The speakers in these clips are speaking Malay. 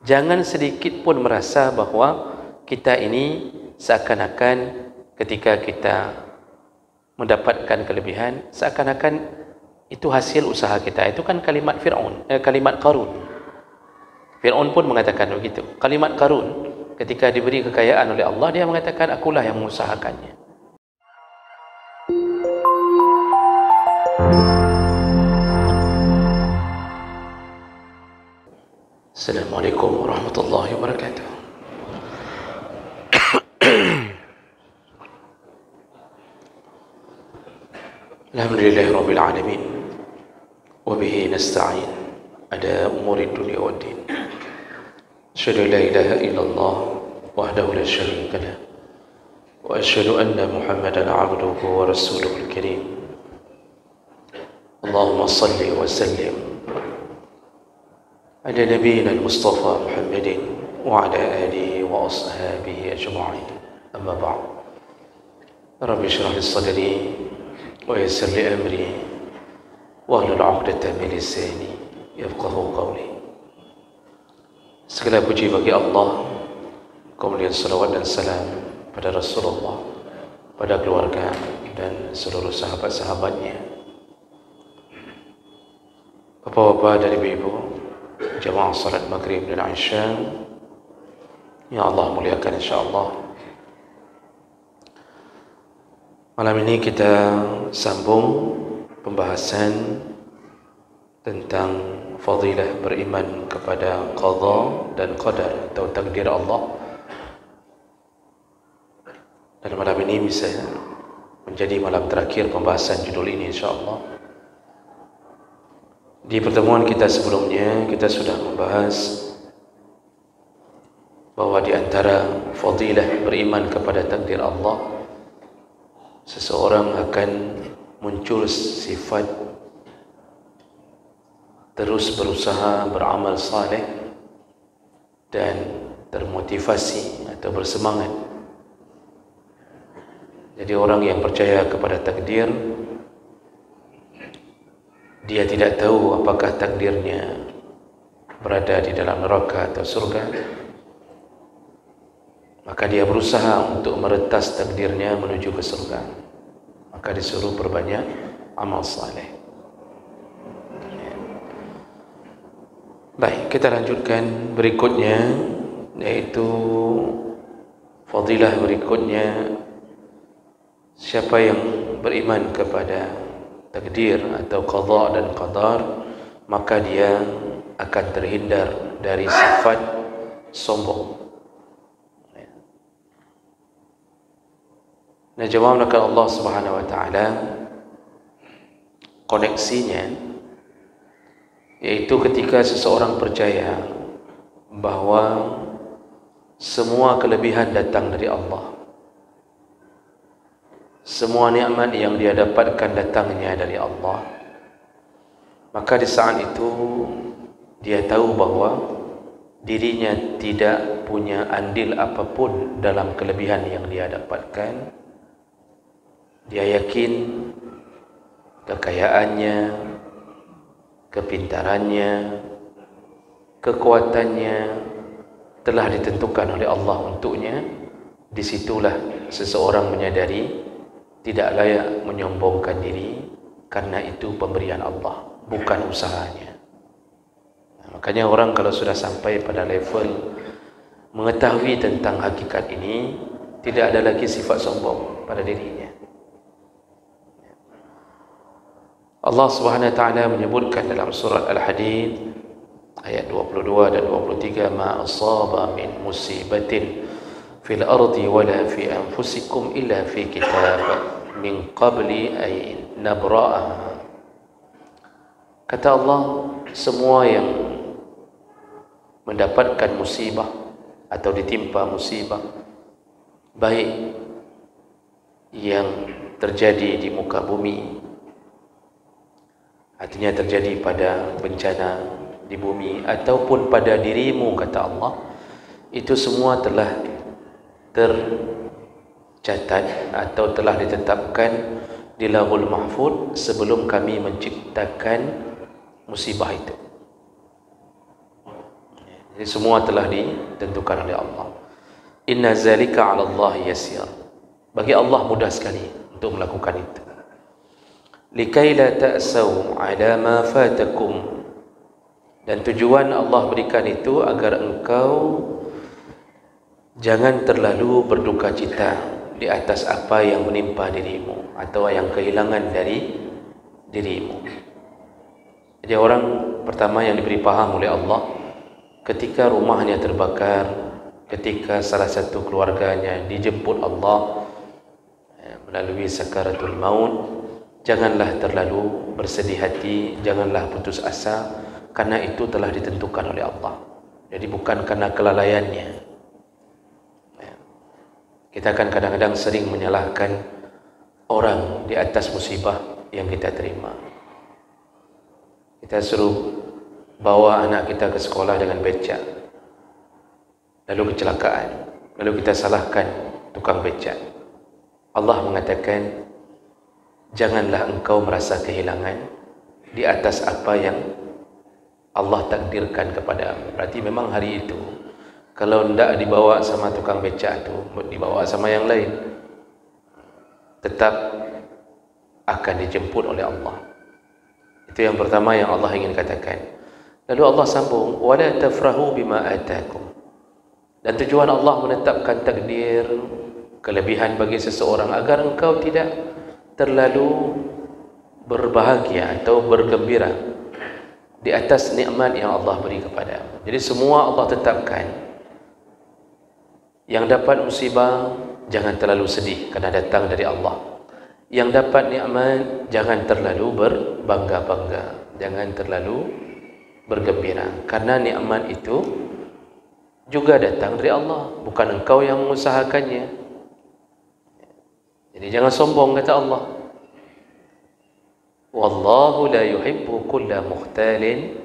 Jangan sedikit pun merasa bahawa kita ini seakan-akan ketika kita mendapatkan kelebihan, seakan-akan itu hasil usaha kita. Itu kan kalimat kalimat Qarun. Fir'aun pun mengatakan begitu. Kalimat Qarun ketika diberi kekayaan oleh Allah, dia mengatakan akulah yang mengusahakannya. Assalamualaikum warahmatullahi wabarakatuh. Alhamdulillahi rabbil alamin, wa bihi nasta'in ala umuri dunya wad din. Asyhadu an la ilaha illallah wahdahu la syarika lah, wa asyhadu anna Muhammadan 'abduhu wa rasuluhul karim. Allahumma salli wa sallim ala nabiyyina al-Mustafa Muhammadin wa ala alihi wa ashabihi ajma'in. Amma ba'd. Rabbi shrah li sadri wa yassir li amri wahlul 'uqdatam min lisani yafqahu qawli. Segala puji bagi Allah, kemudian salawat dan salam pada Rasulullah, pada keluarga dan seluruh sahabat-sahabatnya. Bapak-bapak dan ibu-ibu, jamaah salat maghrib dan isya yang Allah muliakan insyaAllah. Malam ini kita sambung pembahasan tentang fadilah beriman kepada qada dan qadar atau takdir Allah. Dan malam ini bisa menjadi malam terakhir pembahasan judul ini insyaAllah. Di pertemuan kita sebelumnya kita sudah membahas bahawa di antara fadilah beriman kepada takdir Allah, seseorang akan muncul sifat terus berusaha beramal saleh dan termotivasi atau bersemangat. Jadi orang yang percaya kepada takdir, dia tidak tahu apakah takdirnya berada di dalam neraka atau surga, maka dia berusaha untuk meretas takdirnya menuju ke surga. Maka disuruh perbanyak amal saleh. Baik, kita lanjutkan berikutnya, yaitu fadilah berikutnya. Siapa yang beriman kepada takdir atau qada dan qadar, maka dia akan terhindar dari sifat sombong. Nah, jawabkan Allah Subhanahu wa taala koneksinya, yaitu ketika seseorang percaya bahawa semua kelebihan datang dari Allah, semua nikmat yang dia dapatkan datangnya dari Allah, maka di saat itu dia tahu bahawa dirinya tidak punya andil apapun dalam kelebihan yang dia dapatkan. Dia yakin kekayaannya, kepintarannya, kekuatannya telah ditentukan oleh Allah untuknya. Disitulah seseorang menyadari tidak layak menyombongkan diri, karena itu pemberian Allah, bukan usahanya. Makanya orang kalau sudah sampai pada level mengetahui tentang hakikat ini, tidak ada lagi sifat sombong pada dirinya. Allah Subhanahu wa taala menyebutkan dalam surat Al-Hadid ayat 22 dan 23, ma asaba min musibatin fil ardi wala fi anfusikum illa fi kitab min qabli ay nabra'aha. Kata Allah, semua yang mendapatkan musibah atau ditimpa musibah, baik yang terjadi di muka bumi, artinya terjadi pada bencana di bumi, ataupun pada dirimu, kata Allah, itu semua telah tercatat atau telah ditetapkan di Lauhul Mahfuz sebelum kami menciptakan musibah itu. Jadi semua telah ditentukan oleh Allah. Inna zalika 'ala Allah yasir. Bagi Allah mudah sekali untuk melakukan itu. Likai la ta'sau 'ala ma fatakum. Dan tujuan Allah berikan itu agar engkau jangan terlalu berduka cita di atas apa yang menimpa dirimu atau yang kehilangan dari dirimu. Jadi orang pertama yang diberi paham oleh Allah ketika rumahnya terbakar, ketika salah satu keluarganya dijemput Allah melalui sakaratul maut, janganlah terlalu bersedih hati, janganlah putus asa, karena itu telah ditentukan oleh Allah. Jadi bukan karena kelalaiannya. Kita akan kadang-kadang sering menyalahkan orang di atas musibah yang kita terima. Kita suruh bawa anak kita ke sekolah dengan becak, lalu kecelakaan, lalu kita salahkan tukang becak. Allah mengatakan, janganlah engkau merasa kehilangan di atas apa yang Allah takdirkan kepadamu. Berarti memang hari itu kalau tidak dibawa sama tukang becak itu, dibawa sama yang lain, tetap akan dijemput oleh Allah. Itu yang pertama yang Allah ingin katakan. Lalu Allah sambung, wala tafrahu bima atakum. Dan tujuan Allah menetapkan takdir kelebihan bagi seseorang agar engkau tidak terlalu berbahagia atau bergembira di atas nikmat yang Allah beri kepadamu. Jadi semua Allah tetapkan. Yang dapat musibah, jangan terlalu sedih kerana datang dari Allah. Yang dapat nikmat, jangan terlalu berbangga-bangga, jangan terlalu bergembira, karena nikmat itu juga datang dari Allah, bukan engkau yang mengusahakannya. Jadi jangan sombong, kata Allah. Wallahu la yuhibbu kulla mukhtalin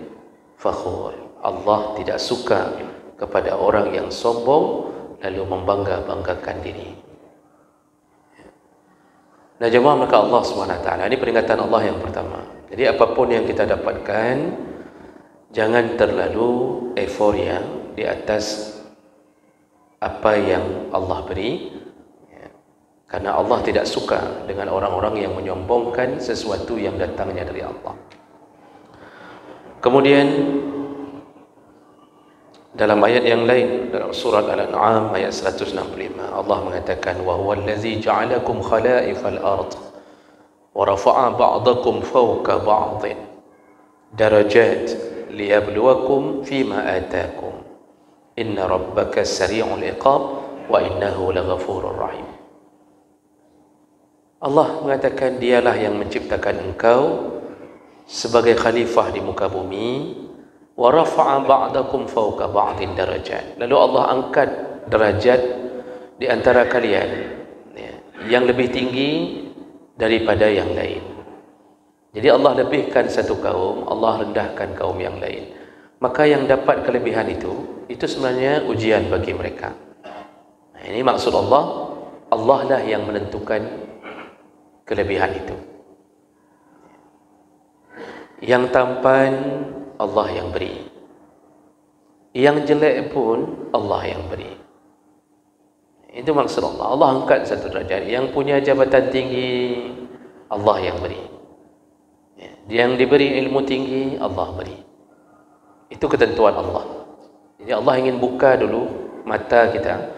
fakhur. Allah tidak suka kepada orang yang sombong lalu membangga-banggakan diri. Nah jemaah, maka Allah SWT, ini peringatan Allah yang pertama. Jadi apapun yang kita dapatkan, jangan terlalu euforia di atas apa yang Allah beri, karena Allah tidak suka dengan orang-orang yang menyombongkan sesuatu yang datangnya dari Allah. Kemudian dalam ayat yang lain, dalam surat Al-An'am ayat 165, Allah mengatakan, wa huwa allazi ja'alakum khala'ifal ard wa rafa'a ba'dakum fawqa ba'din darajat liyabluwakum fima atakum inna rabbaka sari'ul iqab wa innahu laghafurur rahim. Allah mengatakan, dialah yang menciptakan engkau sebagai khalifah di muka bumi, wa rafa'a ba'dakum fawqa ba'din darajat. Lalu Allah angkat derajat di antara kalian yang lebih tinggi daripada yang lain. Jadi Allah lebihkan satu kaum, Allah rendahkan kaum yang lain. Maka yang dapat kelebihan itu sebenarnya ujian bagi mereka. Nah, ini maksud Allah, Allah lah yang menentukan kelebihan itu. Yang tampan Allah yang beri, yang jelek pun Allah yang beri. Itu maksud Allah. Allah angkat satu derajat. Yang punya jabatan tinggi, Allah yang beri. Yang diberi ilmu tinggi, Allah beri. Itu ketentuan Allah. Jadi Allah ingin buka dulu mata kita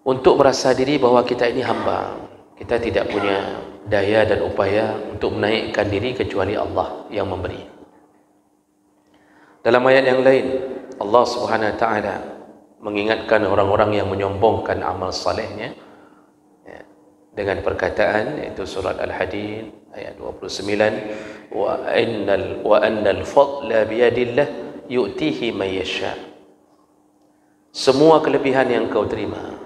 untuk merasa diri bahwa kita ini hamba. Kita tidak punya daya dan upaya untuk menaikkan diri kecuali Allah yang memberi. Dalam ayat yang lain, Allah Subhanahu Wa Taala mengingatkan orang-orang yang menyombongkan amal salehnya dengan perkataan, yaitu surat Al-Hadid ayat 29, wa annal fadla biyadillah yu'tihi man yasha. Semua kelebihan yang kau terima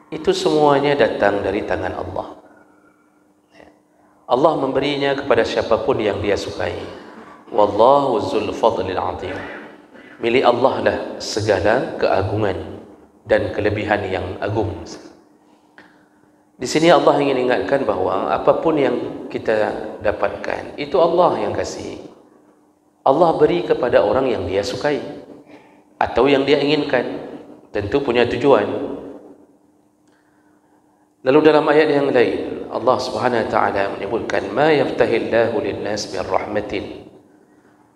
itu semuanya datang dari tangan Allah. Allah memberinya kepada siapapun yang Dia sukai. Wallahu dzul fadlil azim. Milik Allah lah segala keagungan dan kelebihan yang agung. Di sini Allah ingin ingatkan bahawa apapun yang kita dapatkan itu Allah yang kasih. Allah beri kepada orang yang Dia sukai. atau yang dia inginkan, tentu punya tujuan. Lalu dalam ayat yang lain Allah Subhanahu wa taala menyebutkan ma yaftahillahu lin-nas min rahmatin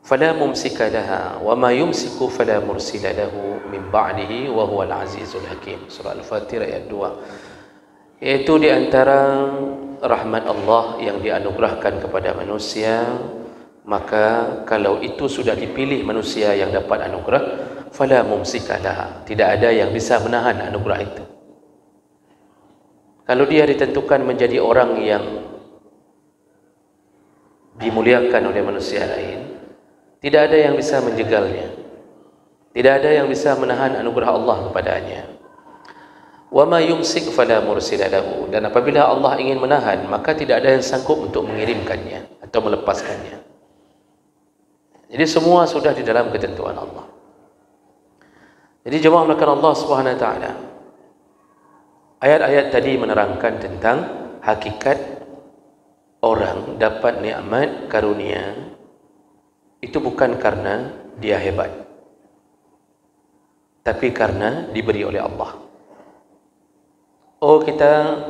fala mumsika laha wa ma yumsiku fala mursila lahu min ba'dihi wa huwal azizul hakim. Surah Al-Fatir ayat 2. Yaitu di antara rahmat Allah yang dianugerahkan kepada manusia, maka kalau itu sudah dipilih manusia yang dapat anugerah, fala mumsika laha, tidak ada yang bisa menahan anugerah itu. Kalau dia ditentukan menjadi orang yang dimuliakan oleh manusia lain, tidak ada yang bisa menjegalnya, tidak ada yang bisa menahan anugerah Allah kepadanya. Wa ma yumsik fala mursila lahu, dan apabila Allah ingin menahan, maka tidak ada yang sanggup untuk mengirimkannya atau melepaskannya. Jadi semua sudah di dalam ketentuan Allah. Jadi jemaah melakukan Allah Subhanahu wa taala, ayat-ayat tadi menerangkan tentang hakikat orang dapat nikmat karunia itu bukan karena dia hebat, tapi karena diberi oleh Allah. Oh, kita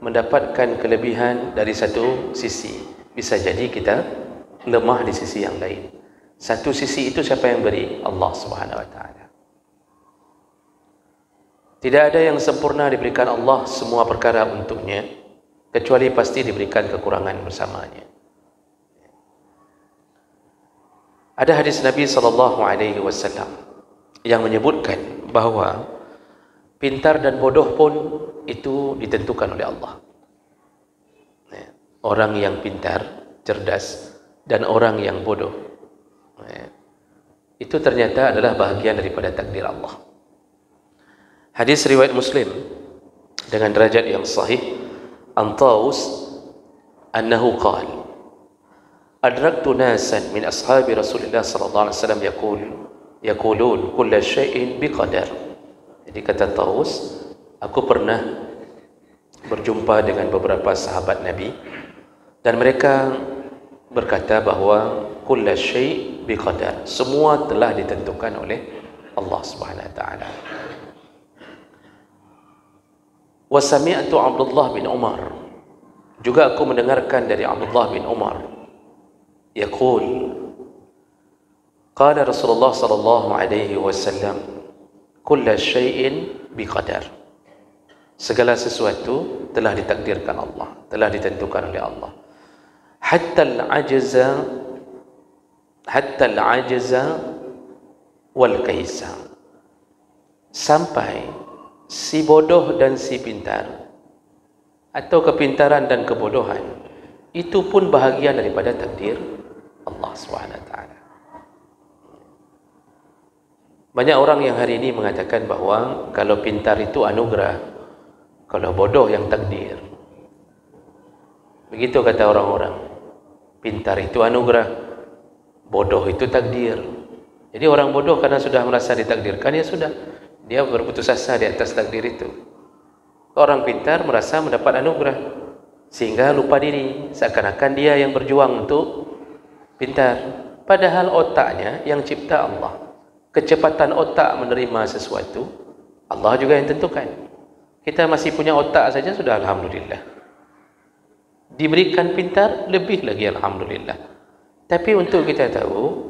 mendapatkan kelebihan dari satu sisi, bisa jadi kita lemah di sisi yang lain. Satu sisi itu siapa yang beri? Allah Subhanahu wa taala. Tidak ada yang sempurna diberikan Allah semua perkara untuknya, kecuali pasti diberikan kekurangan bersamanya. Ada hadis Nabi SAW yang menyebutkan bahawa pintar dan bodoh pun itu ditentukan oleh Allah. Orang yang pintar, cerdas, dan orang yang bodoh, itu ternyata adalah bahagian daripada takdir Allah. Hadis riwayat Muslim dengan derajat yang sahih, an Taus annahu qala adraktu nasan min ashabi Rasulillah sallallahu alaihi wasallam yaqulun kull syai'in biqadar. Jadi kata Taus, aku pernah berjumpa dengan beberapa sahabat Nabi dan mereka berkata bahawa kull syai' biqadar, semua telah ditentukan oleh Allah Subhanahu wa taala. Wa sami'tu Abdullah bin Umar, juga aku mendengarkan dari Abdullah bin Umar, yaqul qala Rasulullah sallallahu alaihi wasallam kull syai'in biqadar, segala sesuatu telah ditakdirkan Allah, telah ditentukan oleh Allah. Hatta al-ajza wal kaisa, sampai si bodoh dan si pintar, atau kepintaran dan kebodohan, itu pun bahagian daripada takdir Allah SWT. Banyak orang yang hari ini mengatakan bahawa kalau pintar itu anugerah, kalau bodoh yang takdir. Begitu kata orang-orang. Pintar itu anugerah, bodoh itu takdir. Jadi orang bodoh karena sudah merasa ditakdirkan, ya sudah, dia berputus asa di atas takdir itu. Orang pintar merasa mendapat anugerah, sehingga lupa diri, seakan-akan dia yang berjuang untuk pintar. Padahal otaknya yang cipta Allah. Kecepatan otak menerima sesuatu, Allah juga yang tentukan. Kita masih punya otak saja sudah alhamdulillah. Diberikan pintar, lebih lagi alhamdulillah. Tapi untuk kita tahu,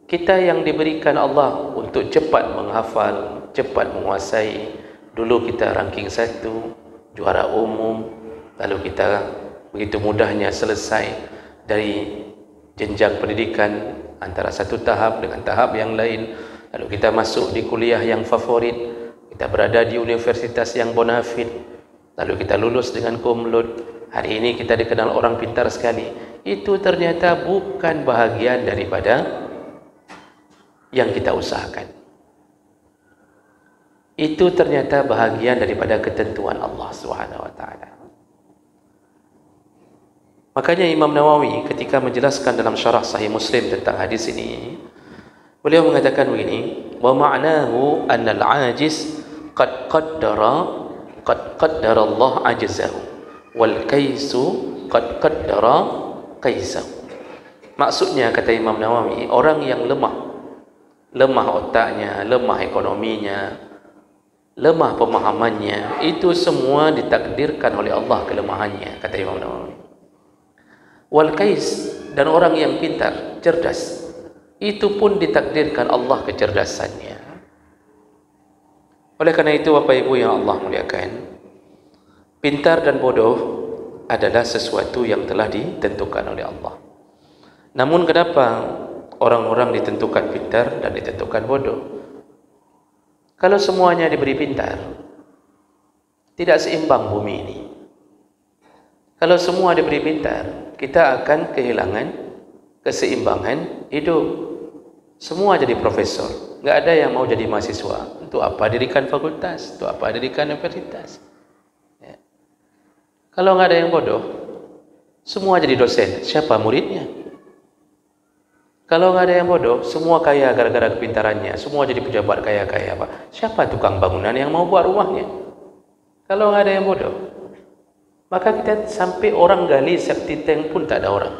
kita yang diberikan Allah untuk cepat menghafal, cepat menguasai. Dulu kita ranking 1, juara umum, lalu kita begitu mudahnya selesai dari jenjang pendidikan antara satu tahap dengan tahap yang lain. Lalu kita masuk di kuliah yang favorit, kita berada di universitas yang bonafid, lalu kita lulus dengan cum laude. Hari ini kita dikenal orang pintar sekali. Itu ternyata bukan bahagian daripada yang kita usahakan. Itu ternyata bahagian daripada ketentuan Allah SWT. Makanya Imam Nawawi ketika menjelaskan dalam syarah Sahih Muslim tentang hadis ini, beliau mengatakan begini, wa ma'nahu anna al-ajiz qad qaddara Allah ajzahu wal kaisu qad qaddara kaisahu. Maksudnya, kata Imam Nawawi, orang yang lemah lemah otaknya, lemah ekonominya, lemah pemahamannya, itu semua ditakdirkan oleh Allah kelemahannya, kata Imam Nawawi. Wal kais, dan orang yang pintar, cerdas, itu pun ditakdirkan Allah kecerdasannya. Oleh karena itu, Bapak Ibu yang Allah muliakan, pintar dan bodoh adalah sesuatu yang telah ditentukan oleh Allah. Namun kenapa orang-orang ditentukan pintar dan ditentukan bodoh? Kalau semuanya diberi pintar, tidak seimbang bumi ini. Kalau semua diberi pintar, kita akan kehilangan keseimbangan hidup. Semua jadi profesor, nggak ada yang mau jadi mahasiswa. Untuk apa dirikan fakultas? Untuk apa dirikan universitas? Ya. Kalau nggak ada yang bodoh, semua jadi dosen. Siapa muridnya? Kalau nggak ada yang bodoh, semua kaya gara-gara kepintarannya. Semua jadi pejabat kaya-kaya, Pak. Siapa tukang bangunan yang mau buat rumahnya? Kalau nggak ada yang bodoh, maka kita sampai orang gali septic tank pun tak ada orang.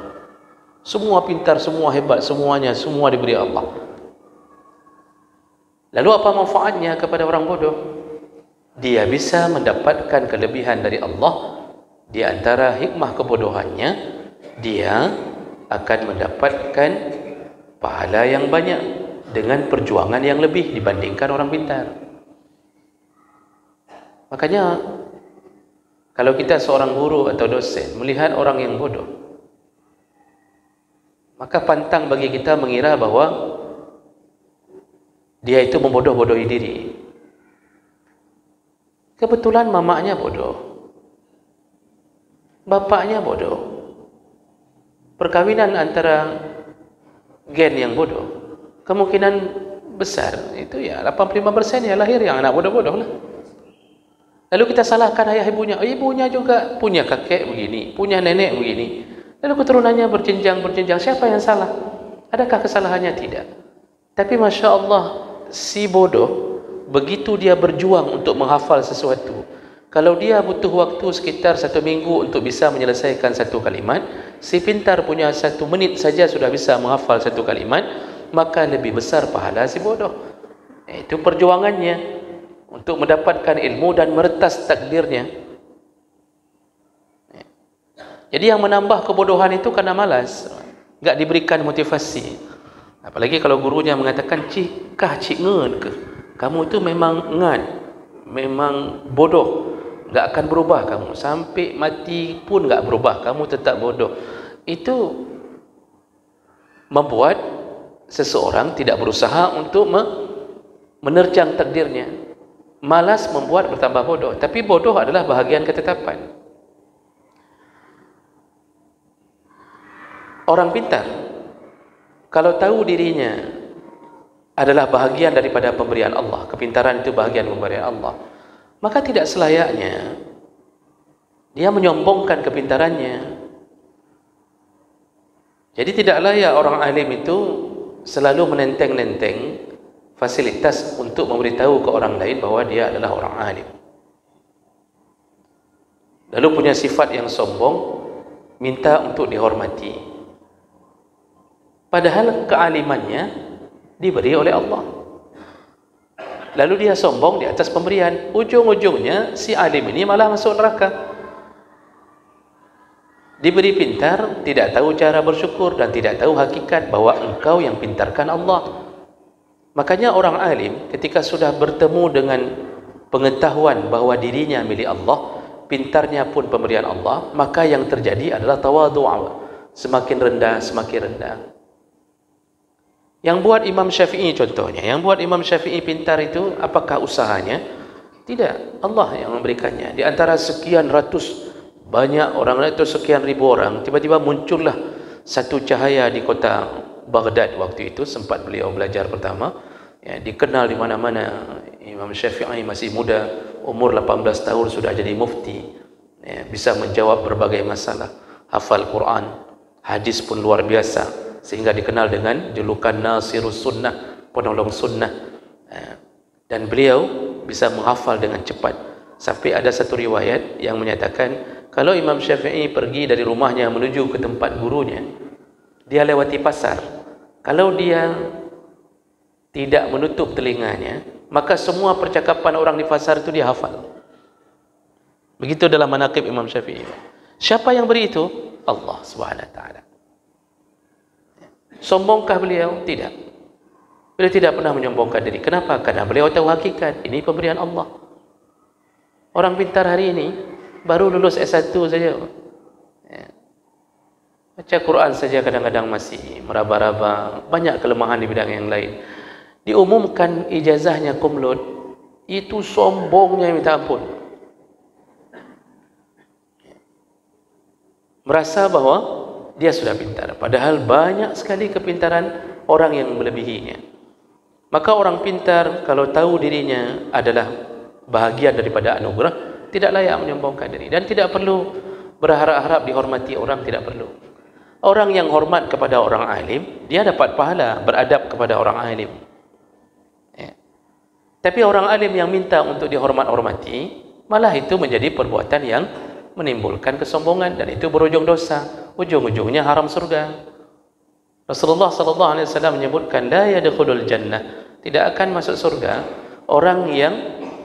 Semua pintar, semua hebat, semuanya, semua diberi Allah. Lalu apa manfaatnya kepada orang bodoh? Dia bisa mendapatkan kelebihan dari Allah. Di antara hikmah kebodohannya, dia akan mendapatkan pahala yang banyak dengan perjuangan yang lebih dibandingkan orang pintar. Makanya kalau kita seorang guru atau dosen melihat orang yang bodoh, maka pantang bagi kita mengira bahwa dia itu membodoh-bodohi diri. Kebetulan mamanya bodoh, bapaknya bodoh, perkawinan antara gen yang bodoh, kemungkinan besar itu ya 85% ya lahir yang anak bodoh-bodoh lah. Lalu kita salahkan ayah ibunya. Ibunya juga punya kakek begini, punya nenek begini, lalu keturunannya berjenjang. Siapa yang salah? Adakah kesalahannya? Tidak. Tapi Masya Allah, si bodoh, begitu dia berjuang untuk menghafal sesuatu, kalau dia butuh waktu sekitar 1 minggu untuk bisa menyelesaikan satu kalimat, si pintar punya 1 menit saja sudah bisa menghafal satu kalimat, maka lebih besar pahala si bodoh. Itu perjuangannya untuk mendapatkan ilmu dan meretas takdirnya. Jadi yang menambah kebodohan itu karena malas, enggak diberikan motivasi. Apalagi kalau gurunya mengatakan, cik ngen ke? Kamu itu memang ngan, memang bodoh. Enggak akan berubah kamu. Sampai mati pun enggak berubah. Kamu tetap bodoh. Itu membuat seseorang tidak berusaha untuk menerjang takdirnya. Malas membuat bertambah bodoh. Tapi bodoh adalah bahagian ketetapan. Orang pintar, kalau tahu dirinya adalah bahagian daripada pemberian Allah, kepintaran itu bahagian pemberian Allah, maka tidak selayaknya dia menyombongkan kepintarannya. Jadi tidak layak orang alim itu selalu menenteng-nenteng fasilitas untuk memberitahu ke orang lain bahwa dia adalah orang alim. Lalu punya sifat yang sombong, minta untuk dihormati. Padahal kealimannya diberi oleh Allah. Lalu dia sombong di atas pemberian. Ujung-ujungnya si alim ini malah masuk neraka. Diberi pintar, tidak tahu cara bersyukur dan tidak tahu hakikat bahwa engkau yang pintarkan Allah. Makanya orang alim ketika sudah bertemu dengan pengetahuan bahwa dirinya milik Allah, pintarnya pun pemberian Allah, maka yang terjadi adalah tawadhu', semakin rendah, semakin rendah. Yang buat Imam Syafi'i contohnya, yang buat Imam Syafi'i pintar itu apakah usahanya? Tidak, Allah yang memberikannya. Di antara sekian ratus banyak orang atau sekian ribu orang, tiba-tiba muncullah satu cahaya di kota Baghdad waktu itu, sempat beliau belajar pertama, ya, dikenal di mana-mana. Imam Syafi'i masih muda, umur 18 tahun sudah jadi mufti, ya, bisa menjawab berbagai masalah, hafal Quran, hadis pun luar biasa, sehingga dikenal dengan julukan Nasirus Sunnah, penolong sunnah. Dan beliau bisa menghafal dengan cepat, sampai ada satu riwayat yang menyatakan kalau Imam Syafi'i pergi dari rumahnya menuju ke tempat gurunya, dia lewati pasar. Kalau dia tidak menutup telinganya, maka semua percakapan orang di pasar itu dia hafal. Begitu dalam manaqib Imam Syafi'i. Siapa yang beri itu? Allah Subhanahu wa taala. Sombongkah beliau? Tidak. Beliau tidak pernah menyombongkan diri. Kenapa? Karena beliau tahu hakikat ini pemberian Allah. Orang pintar hari ini baru lulus S1 saja, baca Quran saja kadang-kadang masih meraba-raba, banyak kelemahan di bidang yang lain. Diumumkan ijazahnya kumlot, itu sombongnya minta ampun. Merasa bahwa dia sudah pintar, padahal banyak sekali kepintaran orang yang melebihinya. Maka orang pintar kalau tahu dirinya adalah bahagian daripada anugerah, tidak layak menyombongkan diri dan tidak perlu berharap-harap dihormati orang, tidak perlu. Orang yang hormat kepada orang alim, dia dapat pahala beradab kepada orang alim. Tapi orang alim yang minta untuk dihormat-hormati, malah itu menjadi perbuatan yang menimbulkan kesombongan dan itu berujung dosa, ujung-ujungnya haram surga. Rasulullah sallallahu alaihi wasallam menyebutkan la yadkhulul jannah, tidak akan masuk surga orang yang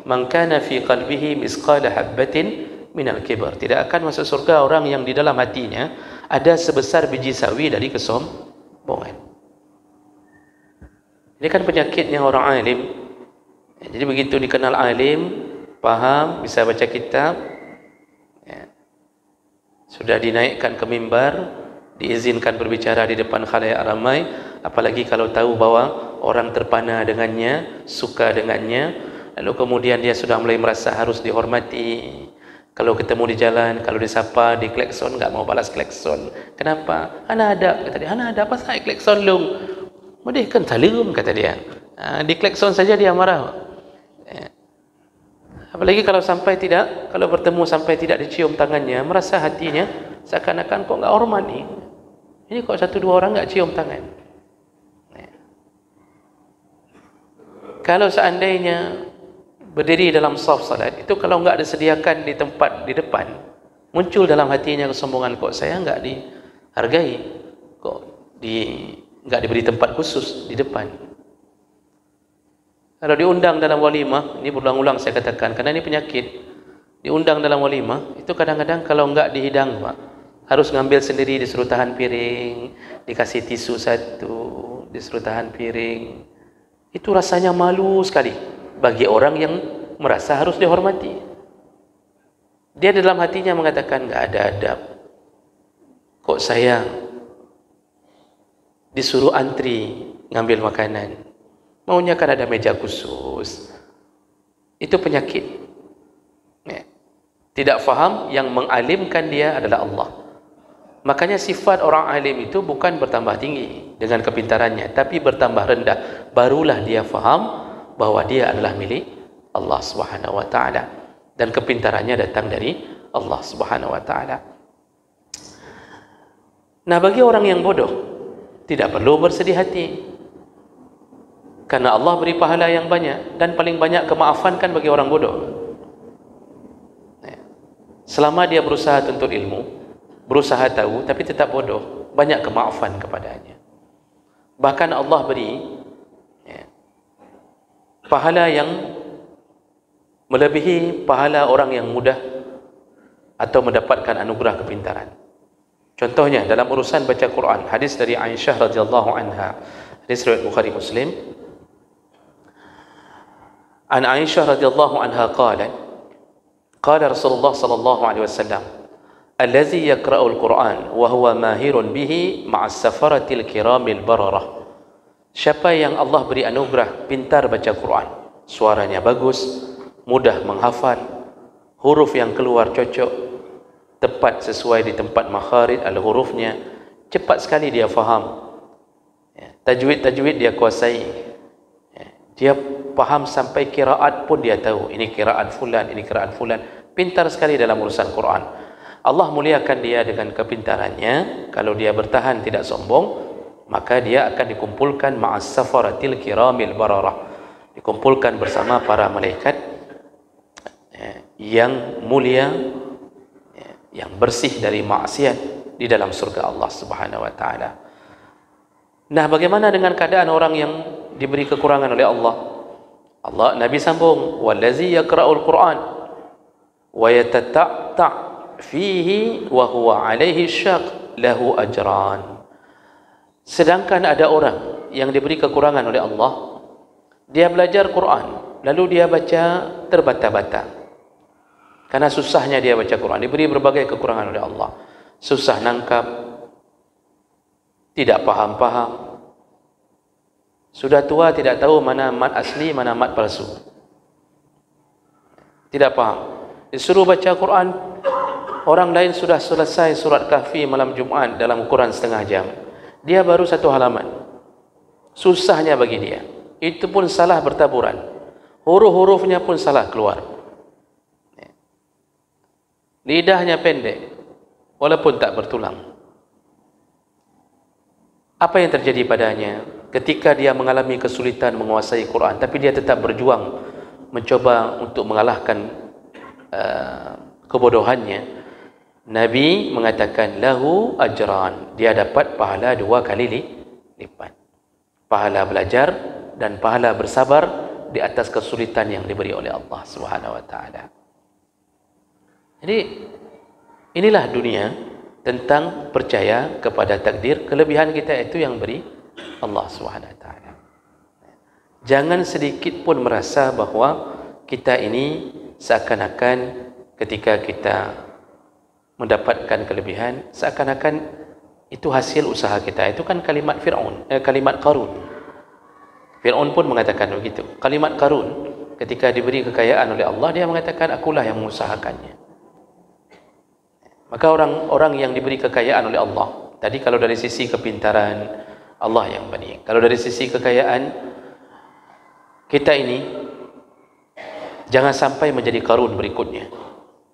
man kana fi qalbihi misqala habatin minal kibr, tidak akan masuk surga orang yang di dalam hatinya ada sebesar biji sawi dari kesombongan. Ini kan penyakitnya orang alim. Jadi begitu dikenal alim, paham, bisa baca kitab, sudah dinaikkan ke mimbar, diizinkan berbicara di depan khalayak ramai, apalagi kalau tahu bahwa orang terpana dengannya, suka dengannya, lalu kemudian dia sudah mulai merasa harus dihormati. Kalau ketemu di jalan, kalau disapa, di klekson, enggak mau balas klekson. Kenapa? Ana adab, kata dia. Ana adab apa saya klekson lung? Modeh kan talum, kata dia. Di klekson saja dia marah. Apalagi kalau sampai tidak, kalau bertemu sampai tidak dicium tangannya, merasa hatinya seakan-akan kok enggak hormat ni. Ini kok satu dua orang enggak cium tangan. Kalau seandainya berdiri dalam saf salat, itu kalau enggak disediakan di tempat di depan, muncul dalam hatinya kesombongan, kok saya enggak dihargai, kok enggak diberi tempat khusus di depan. Kalau diundang dalam walimah, ini berulang-ulang saya katakan, karena ini penyakit. Diundang dalam walimah, itu kadang-kadang kalau enggak dihidang, Pak, harus ngambil sendiri, disuruh tahan piring, dikasih tisu satu, disuruh tahan piring. Itu rasanya malu sekali bagi orang yang merasa harus dihormati. Dia dalam hatinya mengatakan, enggak ada adab. Kok saya disuruh antri ngambil makanan? Maunya kan ada meja khusus. Itu penyakit. Tidak faham, yang mengalimkan dia adalah Allah. Makanya sifat orang alim itu bukan bertambah tinggi dengan kepintarannya, tapi bertambah rendah. Barulah dia faham bahwa dia adalah milik Allah Subhanahu wa taala dan kepintarannya datang dari Allah Subhanahu wa taala. Nah, bagi orang yang bodoh tidak perlu bersedih hati. Karena Allah beri pahala yang banyak, dan paling banyak kemaafan kan bagi orang bodoh. Selama dia berusaha tuntut ilmu, berusaha tahu, tapi tetap bodoh, banyak kemaafan kepadanya. Bahkan Allah beri pahala yang melebihi pahala orang yang mudah atau mendapatkan anugerah kepintaran. Contohnya dalam urusan baca Quran, hadis dari Aisyah radhiyallahu anha, hadis riwayat Bukhari Muslim. An Aisyah radhiyallahu anha qalat, qala Rasulullah sallallahu alaihi wasallam, allazi yaqra'ul Qur'an wa huwa mahirun bihi ma'as safaratil kiramil bararah. Siapa yang Allah beri anugerah pintar baca Quran, suaranya bagus, mudah menghafal, huruf yang keluar cocok, tepat sesuai di tempat makharij al-hurufnya, cepat sekali dia faham. Tajwid dia kuasai. Dia faham sampai qiraat pun dia tahu, ini qiraat fulan, ini qiraat fulan. Pintar sekali dalam urusan Quran. Allah muliakan dia dengan kepintarannya. Kalau dia bertahan tidak sombong, maka dia akan dikumpulkan ma'as safaratil kiramil bararah, dikumpulkan bersama para malaikat yang mulia, yang bersih dari maksiat di dalam surga Allah Subhanahu wa taala. Nah, bagaimana dengan keadaan orang yang diberi kekurangan oleh Allah. Nabi sambung, wallazi yaqra'ul Qur'an wa yatata' fihi wa huwa 'alaihi syaq lahu ajran. Sedangkan ada orang yang diberi kekurangan oleh Allah, dia belajar Quran lalu dia baca terbata-bata karena susahnya dia baca Quran, diberi berbagai kekurangan oleh Allah, susah nangkap, tidak faham-faham, sudah tua tidak tahu mana mat asli mana mat palsu, tidak faham, disuruh baca Quran, orang lain sudah selesai surat Kahfi malam Jumaat dalam ukuran setengah jam, dia baru 1 halaman, susahnya bagi dia, itu pun salah bertaburan, huruf-hurufnya pun salah keluar, lidahnya pendek walaupun tak bertulang. Apa yang terjadi padanya ketika dia mengalami kesulitan menguasai Quran, tapi dia tetap berjuang mencoba untuk mengalahkan kebodohannya? Nabi mengatakan lahu ajran, dia dapat pahala 2 kali lipat, pahala belajar dan pahala bersabar di atas kesulitan yang diberi oleh Allah Subhanahu wa taala. Jadi inilah dunia tentang percaya kepada takdir, kelebihan kita itu yang beri Allah Subhanahu wa taala. Jangan sedikit pun merasa bahawa kita ini seakan-akan ketika kita mendapatkan kelebihan seakan-akan itu hasil usaha kita. Itu kan kalimat kalimat Qarun. Fir'aun pun mengatakan begitu. Kalimat Qarun ketika diberi kekayaan oleh Allah, dia mengatakan akulah yang mengusahakannya. Maka orang-orang yang diberi kekayaan oleh Allah, tadi kalau dari sisi kepintaran, Allah yang beri. Kalau dari sisi kekayaan, kita ini jangan sampai menjadi Qarun berikutnya.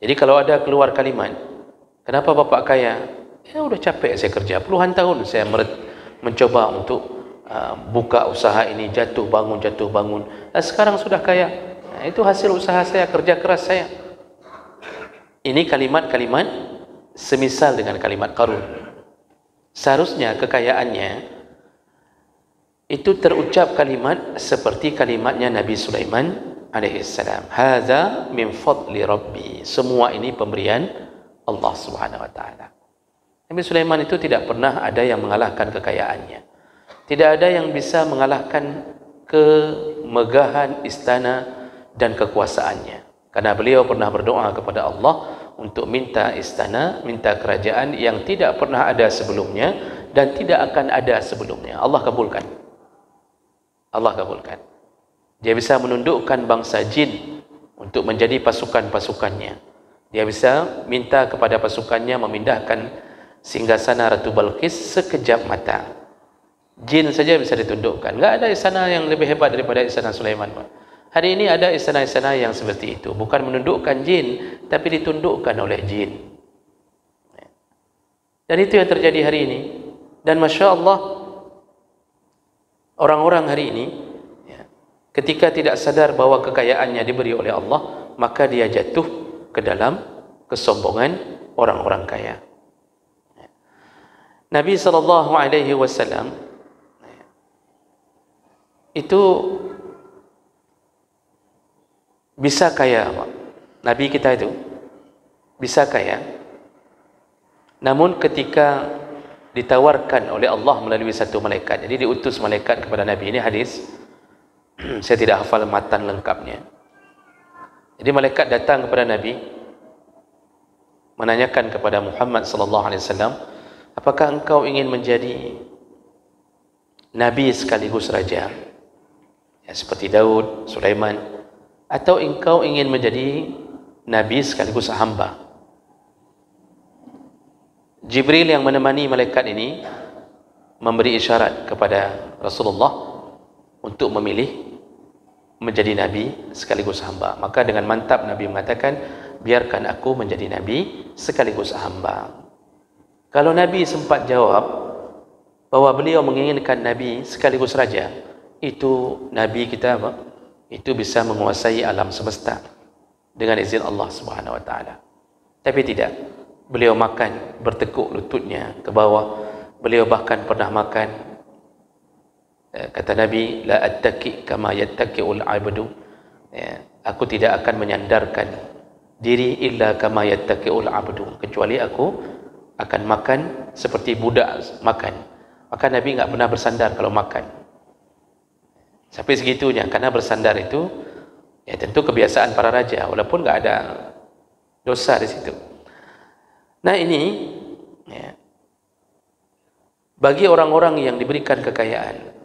Jadi kalau ada keluar kalimat, kenapa bapak kaya? Ya udah capek saya kerja, puluhan tahun saya mencoba untuk buka usaha ini, jatuh bangun. Nah, sekarang sudah kaya. Nah, itu hasil usaha saya, kerja keras saya. Ini kalimat-kalimat semisal dengan kalimat Qarun. Seharusnya kekayaannya itu terucap kalimat seperti kalimatnya Nabi Sulaiman alaihissalam. Hadza min fadli rabbi. Semua ini pemberian Allah Subhanahu wa taala. Nabi Sulaiman itu tidak pernah ada yang mengalahkan kekayaannya. Tidak ada yang bisa mengalahkan kemegahan istana dan kekuasaannya. Karena beliau pernah berdoa kepada Allah untuk minta istana, minta kerajaan yang tidak pernah ada sebelumnya dan tidak akan ada sebelumnya. Allah kabulkan. Allah kabulkan. Dia bisa menundukkan bangsa jin untuk menjadi pasukan-pasukannya. Dia bisa minta kepada pasukannya memindahkan singgasana Ratu Balqis sekejap mata. Jin saja bisa ditundukkan. Enggak ada istana yang lebih hebat daripada istana Sulaiman. Hari ini ada istana-istana yang seperti itu, bukan menundukkan jin, tapi ditundukkan oleh jin. Dan itu yang terjadi hari ini. Dan Masya Allah, orang-orang hari ini, ketika tidak sadar bahwa kekayaannya diberi oleh Allah, maka dia jatuh ke dalam kesombongan orang-orang kaya. Nabi SAW itu bisa kaya, Nabi kita itu bisa kaya, namun ketika ditawarkan oleh Allah melalui satu malaikat, jadi diutus malaikat kepada Nabi, ini hadis saya tidak hafal matan lengkapnya. Jadi malaikat datang kepada Nabi menanyakan kepada Muhammad SAW, apakah engkau ingin menjadi Nabi sekaligus raja, ya, seperti Daud, Sulaiman, atau engkau ingin menjadi Nabi sekaligus hamba? Jibril yang menemani malaikat ini memberi isyarat kepada Rasulullah untuk memilih menjadi Nabi sekaligus hamba. Maka dengan mantap Nabi mengatakan, biarkan aku menjadi Nabi sekaligus hamba. Kalau Nabi sempat jawab bahwa beliau menginginkan Nabi sekaligus raja, itu Nabi kita itu bisa menguasai alam semesta dengan izin Allah Subhanahu wa taala. Tapi tidak. Beliau makan bertekuk lututnya ke bawah. Beliau bahkan pernah makan Kata Nabi, la attaki kama yattaki'ul 'abdu. Ya, aku tidak akan menyandarkan diri illa kama yattaki'ul 'abdu, kecuali aku akan makan seperti budak makan. Maka Nabi enggak pernah bersandar kalau makan. Sampai segitunya, karena bersandar itu ya tentu kebiasaan para raja, walaupun enggak ada dosa di situ. Nah ini ya, bagi orang-orang yang diberikan kekayaan,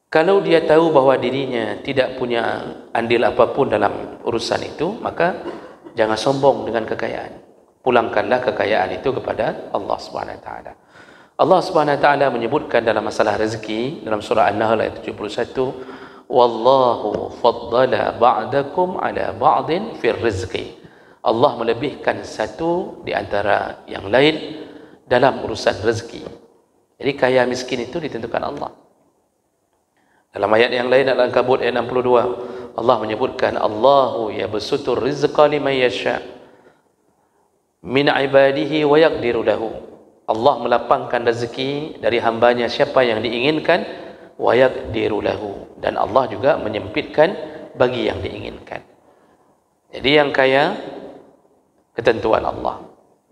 kalau dia tahu bahwa dirinya tidak punya andil apapun dalam urusan itu, maka jangan sombong dengan kekayaan. Pulangkanlah kekayaan itu kepada Allah Subhanahu wa taala. Allah Subhanahu wa taala menyebutkan dalam masalah rezeki dalam surah An-Nahl ayat 71, wallahu faddala ba'dakum ala ba'din fir rizqi. Allah melebihkan satu di antara yang lain dalam urusan rezeki. Jadi kaya miskin itu ditentukan Allah. Dalam ayat yang lain Al-Ankabut ayat 62, Allah menyebutkan Allahu yabsutur rizqa liman yasha min ibadihi wa yaqdiru lahu. Allah melapangkan rezeki dari hambanya siapa yang diinginkan, wa yaqdiru lahu, dan Allah juga menyempitkan bagi yang diinginkan. Jadi yang kaya ketentuan Allah,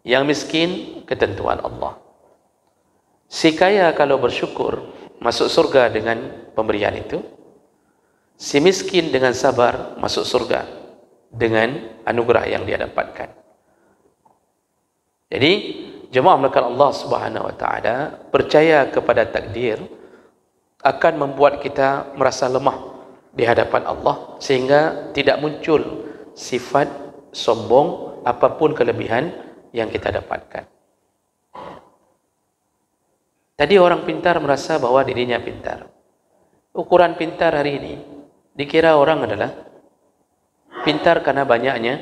yang miskin ketentuan Allah. Si kaya kalau bersyukur masuk surga dengan pemberian itu, si miskin dengan sabar masuk surga dengan anugerah yang dia dapatkan. Jadi jemaah melakukan Allah Subhanahu wa taala, percaya kepada takdir akan membuat kita merasa lemah di hadapan Allah, sehingga tidak muncul sifat sombong apapun kelebihan yang kita dapatkan. Tadi orang pintar merasa bahwa dirinya pintar. Ukuran pintar hari ini dikira orang adalah pintar karena banyaknya,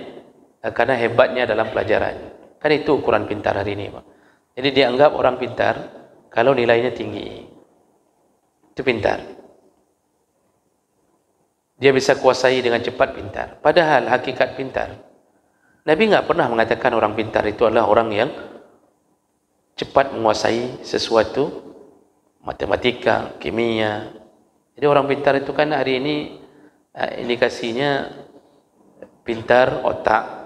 karena hebatnya dalam pelajaran. Kan itu ukuran pintar hari ini, Pak. Jadi dianggap orang pintar kalau nilainya tinggi. Itu pintar. Dia bisa kuasai dengan cepat pintar. Padahal hakikat pintar, Nabi enggak pernah mengatakan orang pintar itu adalah orang yang cepat menguasai sesuatu, matematika, kimia. Jadi orang pintar itu kan hari ini indikasinya pintar otak.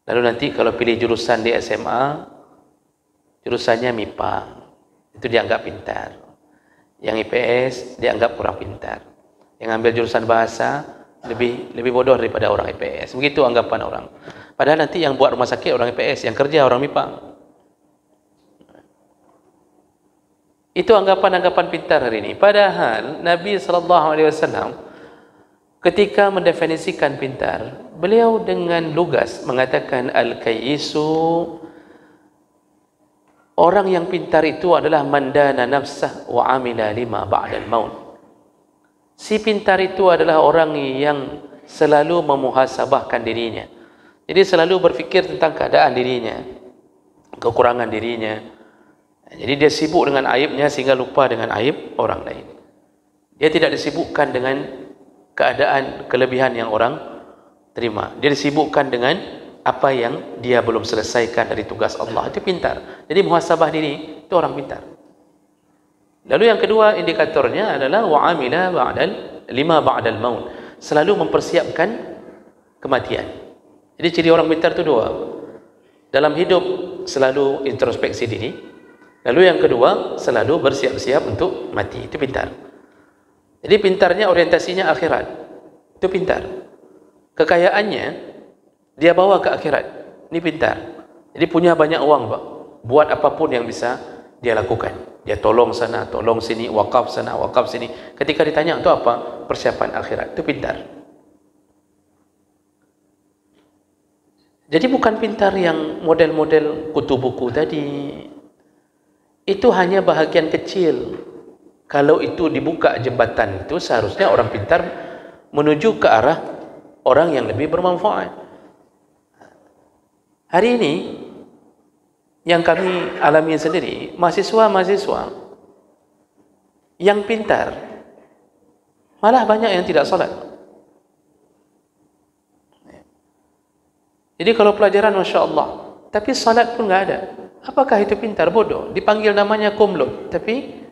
Lalu nanti kalau pilih jurusan di SMA, jurusannya MIPA, itu dianggap pintar. Yang IPS dianggap kurang pintar. Yang ambil jurusan bahasa lebih bodoh daripada orang IPS. Begitu anggapan orang. Padahal nanti yang buat rumah sakit orang IPS, yang kerja orang MIPA. Itu anggapan-anggapan pintar hari ini. Padahal Nabi SAW ketika mendefinisikan pintar, beliau dengan lugas mengatakan al-kayyisu, orang yang pintar itu adalah mandana nafsah wa amila lima ba'dal maut. Si pintar itu adalah orang yang selalu memuhasabahkan dirinya. Jadi selalu berfikir tentang keadaan dirinya, kekurangan dirinya. Jadi dia sibuk dengan aibnya sehingga lupa dengan aib orang lain. Dia tidak disibukkan dengan keadaan kelebihan yang orang terima. Dia disibukkan dengan apa yang dia belum selesaikan dari tugas Allah. Itu pintar. Jadi muhasabah diri itu orang pintar. Lalu yang kedua indikatornya adalah wa'amila lima ba'dal maut. Selalu mempersiapkan kematian. Jadi ciri orang pintar itu dua. Dalam hidup selalu introspeksi diri. Lalu yang kedua selalu bersiap-siap untuk mati. Itu pintar. Jadi pintarnya orientasinya akhirat. Itu pintar. Kekayaannya dia bawa ke akhirat. Ini pintar. Jadi punya banyak uang, Pak. Buat apapun yang bisa dia lakukan. Dia tolong sana, tolong sini, wakaf sana, wakaf sini. Ketika ditanya itu apa? Persiapan akhirat. Itu pintar. Jadi bukan pintar yang model-model kutu buku tadi. Itu hanya bahagian kecil. Kalau itu dibuka jembatan itu, seharusnya orang pintar menuju ke arah orang yang lebih bermanfaat. Hari ini yang kami alami sendiri, mahasiswa-mahasiswa yang pintar malah banyak yang tidak salat. Jadi kalau pelajaran Masya Allah, tapi salat pun enggak ada. Apakah itu pintar? Bodoh. Dipanggil namanya kumlot, tapi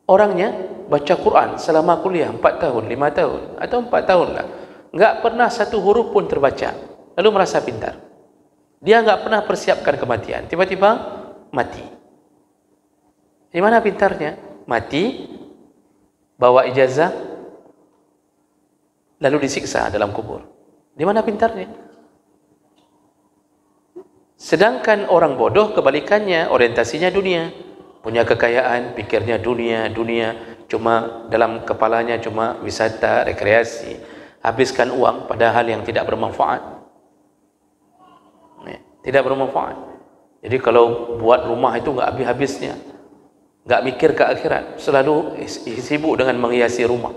Orangnya baca Quran selama kuliah 4 tahun, 5 tahun atau 4 tahun lah, enggak pernah satu huruf pun terbaca, lalu merasa pintar. Dia enggak pernah persiapkan kematian, tiba-tiba mati. Di mana pintarnya? Mati, bawa ijazah, lalu disiksa dalam kubur. Di mana pintarnya? Sedangkan orang bodoh kebalikannya, orientasinya dunia, punya kekayaan, pikirnya dunia, cuma dalam kepalanya cuma wisata, rekreasi, habiskan uang pada hal yang tidak bermanfaat. Tidak bermanfaat. Jadi kalau buat rumah itu enggak habis-habisnya, enggak mikir ke akhirat, selalu sibuk dengan menghiasi rumah.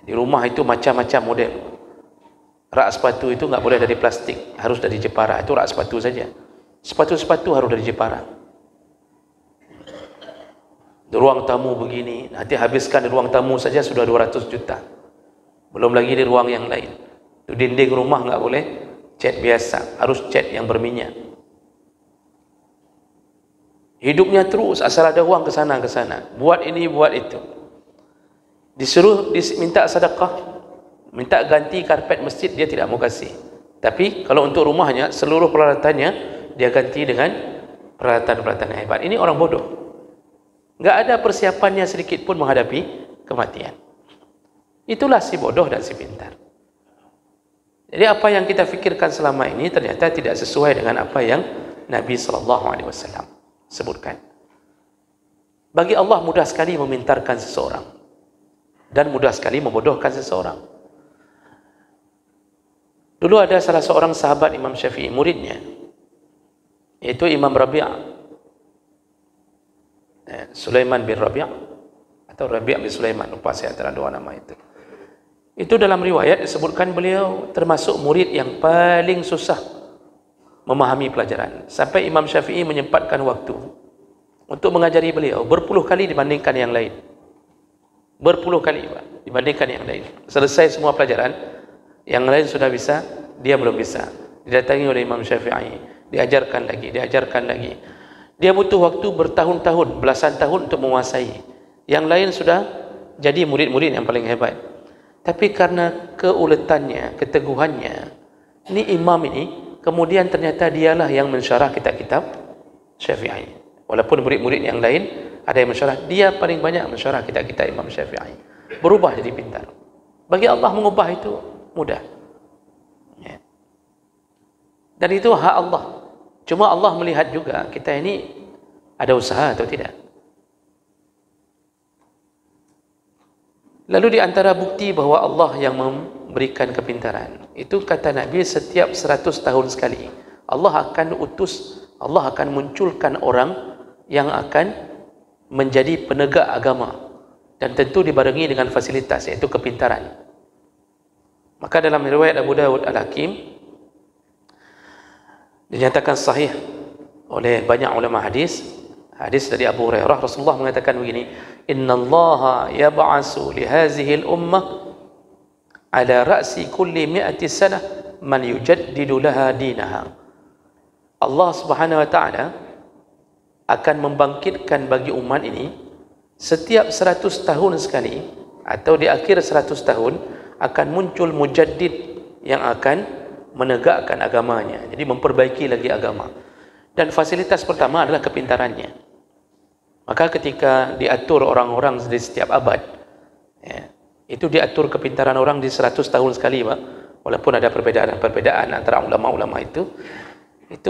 Di rumah itu macam-macam model. Rak sepatu itu enggak boleh dari plastik, harus dari Jepara. Itu rak sepatu saja. Sepatu-sepatu harus dari Jepara. Di ruang tamu begini, nanti habiskan di ruang tamu saja sudah 200 juta. Belum lagi di ruang yang lain. Di dinding rumah enggak boleh cat biasa, harus cat yang berminyak. Hidupnya terus asal ada uang ke sana, buat ini, buat itu. Disuruh minta sedekah, minta ganti karpet masjid, dia tidak mau kasih. Tapi kalau untuk rumahnya, seluruh peralatannya dia ganti dengan peralatan-peralatan yang hebat. Ini orang bodoh. Enggak ada persiapannya sedikit pun menghadapi kematian. Itulah si bodoh dan si pintar. Jadi apa yang kita fikirkan selama ini ternyata tidak sesuai dengan apa yang Nabi SAW sebutkan. Bagi Allah mudah sekali memintarkan seseorang dan mudah sekali membodohkan seseorang. Dulu ada salah seorang sahabat Imam Syafi'i, muridnya, yaitu Imam Rabi', Sulaiman bin Rabi' atau Rabi' bin Sulaiman, lupa saya antara dua nama itu. Itu dalam riwayat disebutkan beliau termasuk murid yang paling susah memahami pelajaran. Sampai Imam Syafi'i menyempatkan waktu untuk mengajari beliau berpuluh kali dibandingkan yang lain. Berpuluh kali dibandingkan yang lain. Selesai semua pelajaran, yang lain sudah bisa, dia belum bisa. Didatangi oleh Imam Syafi'i, diajarkan lagi. Dia butuh waktu bertahun-tahun, belasan tahun untuk menguasai. Yang lain sudah jadi murid-murid yang paling hebat. Tapi karena keuletannya, keteguhannya, ini imam ini, kemudian ternyata dialah yang mensyarah kitab-kitab Syafi'i. Walaupun murid-murid yang lain ada yang mensyarah, dia paling banyak mensyarah kitab-kitab Imam Syafi'i. Berubah jadi pintar. Bagi Allah mengubah itu mudah. Ya. Dan itu hak Allah. Cuma Allah melihat juga kita ini ada usaha atau tidak. Lalu di antara bukti bahawa Allah yang memberikan kepintaran, itu kata Nabi setiap 100 tahun sekali Allah akan munculkan orang yang akan menjadi penegak agama, dan tentu dibarengi dengan fasilitas, iaitu kepintaran. Maka dalam riwayat Abu Dawud Al-Hakim dinyatakan sahih oleh banyak ulama hadis dari Abu Hurairah, Rasulullah mengatakan begini, innallaha yab'asu li hadhihi al-ummah ala ra'si kulli mi'ati sanah man yujaddidu laha dinaha. Allah Subhanahu wa taala akan membangkitkan bagi umat ini setiap 100 tahun sekali, atau di akhir 100 tahun akan muncul mujaddid yang akan menegakkan agamanya, jadi memperbaiki lagi agama. Dan fasilitas pertama adalah kepintarannya. Maka ketika diatur orang-orang di setiap abad, ya, itu diatur kepintaran orang di 100 tahun sekali, Pak. Walaupun ada perbedaan antara ulama-ulama itu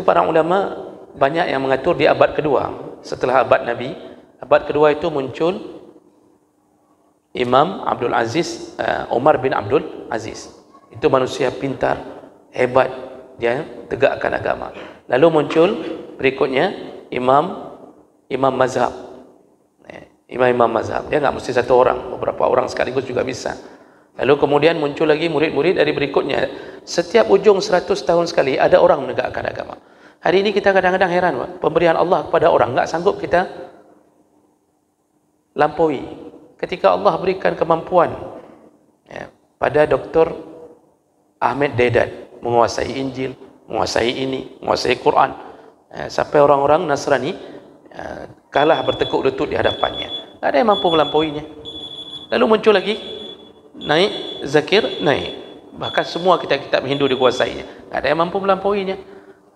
para ulama banyak yang mengatur di abad kedua setelah abad Nabi. Abad kedua itu muncul Imam Abdul Aziz, Umar bin Abdul Aziz. Itu manusia pintar, hebat, dia tegakkan agama. Lalu muncul berikutnya Imam Mazhab. Imam Mazhab, dia enggak mesti satu orang, beberapa orang sekaligus juga bisa. Lalu kemudian muncul lagi murid-murid dari berikutnya. Setiap ujung 100 tahun sekali ada orang menegakkan agama. Hari ini kita kadang-kadang heran, Pak. Pemberian Allah kepada orang enggak sanggup kita lampaui. Ketika Allah berikan kemampuan, ya, pada Dr. Ahmed Deedat menguasai Injil, menguasai ini, menguasai Quran, sampai orang-orang Nasrani kalah bertekuk lutut di hadapannya. Tak ada yang mampu melampauinya. Lalu muncul lagi, naik zakir, naik. Bahkan semua kitab-kitab Hindu dikuasainya. Tak ada yang mampu melampauinya.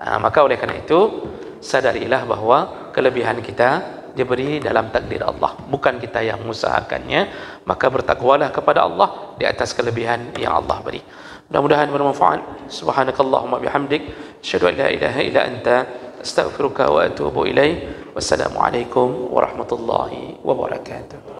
Maka oleh kerana itu, sadarilah bahawa kelebihan kita diberi dalam takdir Allah, bukan kita yang mengusahakannya. Maka bertakwalah kepada Allah di atas kelebihan yang Allah beri. Mudah-mudahan bermanfaat. Subhanakallahumma bihamdik, asyhadu an la ilaha illa anta, astaghfiruka wa atubu ilaik. Wassalamualaikum warahmatullahi wabarakatuh.